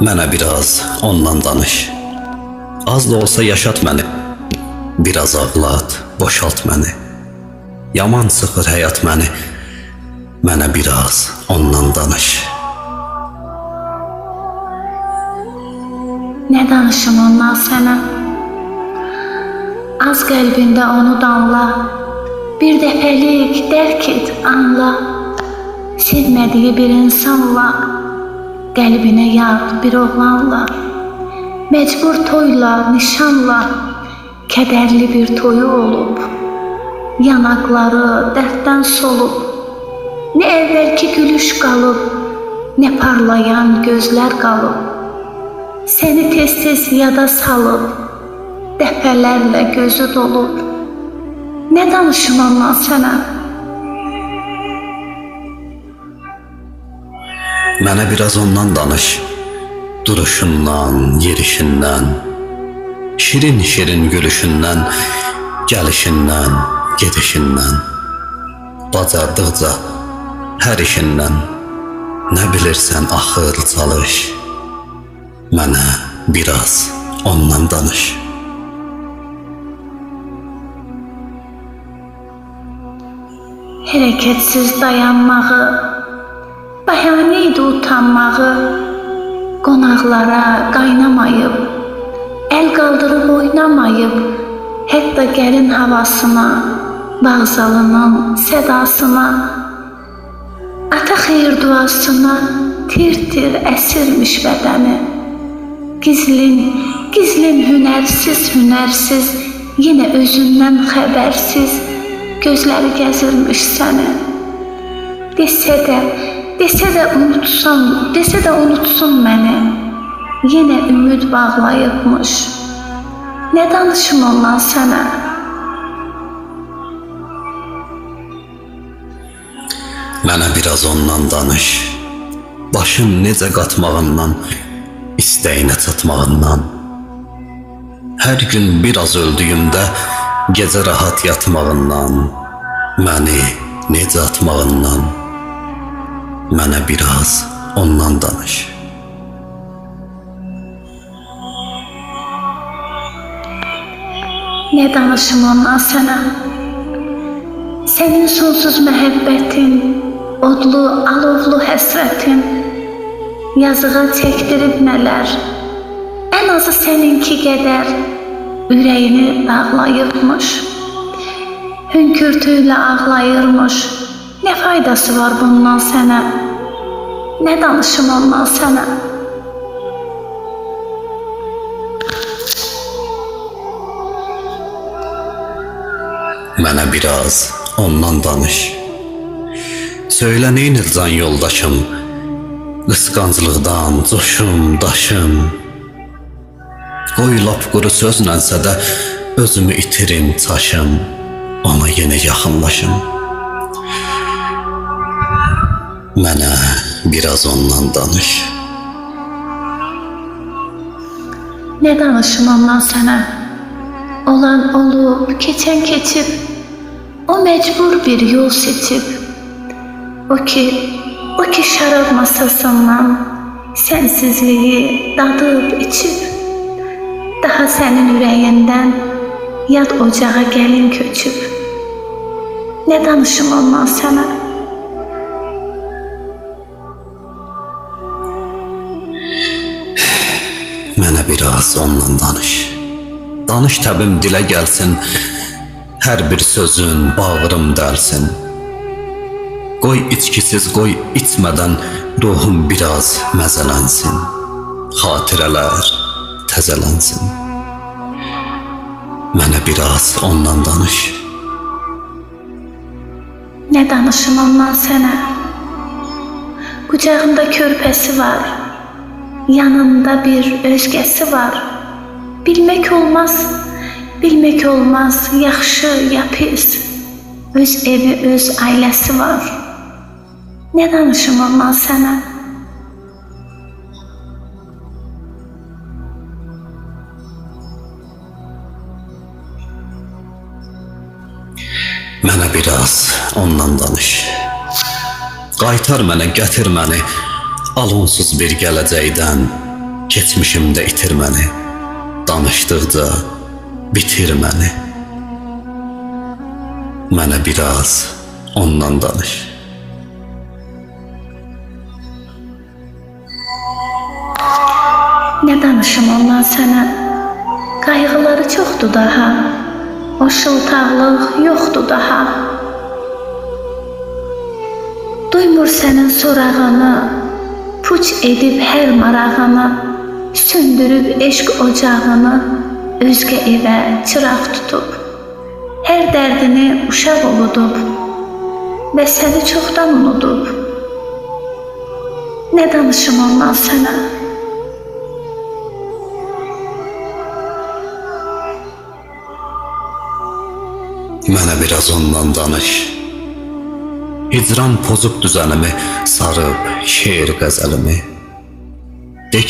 Mənə biraz ondan danış. Az da olsa yaşat məni. Biraz ağlat, boşalt məni. Yaman sıxır həyat məni. Mənə biraz ondan danış. Nə danışım ondan sənə? Az qəlbində onu danla. Bir dəfəlik dərk et, anla. Sevmədiyi bir insanla, qəlbinə yad bir oğlanla, məcbur toyla, nişanla, kədərli bir toyu olub, yanaqları dərddən solub, nə əvvəlki gülüş qalıb, nə parlayan gözlər qalıb, səni tez-tez yada salıb, dəfələrlə gözü dolub. Nə danışım ondan sənə? Mənə biraz ondan danış. Duruşundan, yerişindən, şirin-şirin gülüşündən, gəlişindən, gedişindən, bacardıqca hər işindən, nə bilirsən axır çalış. Mənə biraz ondan danış. Hərəkətsiz dayanmağı, bəhanə idi utanmağı, qonaqlara qaynamayıb, əl qaldırıb oynamayıb, hətta gəlin havasına, bağzalının sədasına, ata xeyir duasına tir-tir əsirmiş bədəni. Gizlin hünərsiz, yenə özündən xəbərsiz, gözləri gəzirmiş səni. Desə də unutsun məni, yenə ümid bağlayıbmış. Nə danışım ondan sənə? Mənə biraz ondan danış. Başın necə qatmağından, istəyinə çatmağından, hər gün biraz öldüyümdə gecə rahat yatmağından, məni necə atmağından, mənə biraz ondan danış. Nə danışım ondan sənə? Sənin sonsuz məhəbbətin, odlu, alovlu həsrətin, yazığa çəkdirib nələr, ən azı səninki qədər ürəyini bağlayıbmış, hönkürtüylə ağlayırmış. Nə faydası var bundan sənə? Nə danışım ondan sənə? Mənə biraz ondan danış. Söylə neynir can yoldaşım, qısqanclıqdan coşum, daşım. Qoy lap quru sözlənsə də özümü itirim, çaşım, ona yenə yaxınlaşım. Mənə biraz ondan danış. Nə danışım ondan sənə? Olan olub, keçən keçib, o məcbur bir yol seçib. O ki şarab masasından sənsizliyi dadıb içib, daha sənin ürəyindən yad ocağa gəlin köçüb. Nə danışım ondan sənə? Mənə biraz ondan danış. Danış təbim dilə gəlsin, hər bir sözün bağrım dəlsin. Qoy içkisiz, qoy içmədən ruhum biraz məzələnsin, xatirələr təzələnsin. Mənə biraz ondan danış. Nə danışım ondan sənə? Qucağında körpəsi var, yanında bir özgəsi var. Bilmək olmaz, yaxşı ya pis, öz evi, öz ailəsi var. Nə danışım ondan sənə? Mənə biraz ondan danış. Qaytar mənə, gətir məni alunsuz bir gələcəkdən, Keçmişimdə itir məni, danışdıqca bitir məni. Mənə biraz ondan danış. Nə danışım ondan sənə? Qayğıları çoxdur daha. O şıltaqlıq yoxdur daha. Duymur sənin sorağını, puç edib hər marağını, söndürüb eşq ocağını, özgə evə çıraq tutub. Hər dərdini uşaq oludub və səni çoxdan unudub. Nə danışım ondan sənə? Mənə biraz ondan danış. Hicran pozub düzənimi, sarıb şeir qəzəlimi. De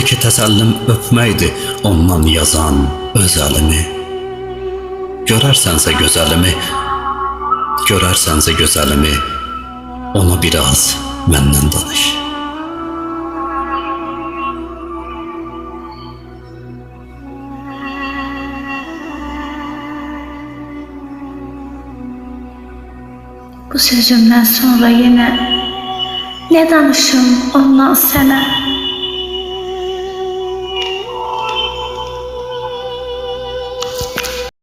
ki təsəllim öpməkdir ondan yazan öz əlimi. Görərsənsə gözəlimi, ona biraz məndən danış. Bu sözümdən sonra yenə nə danışım ondan sənə?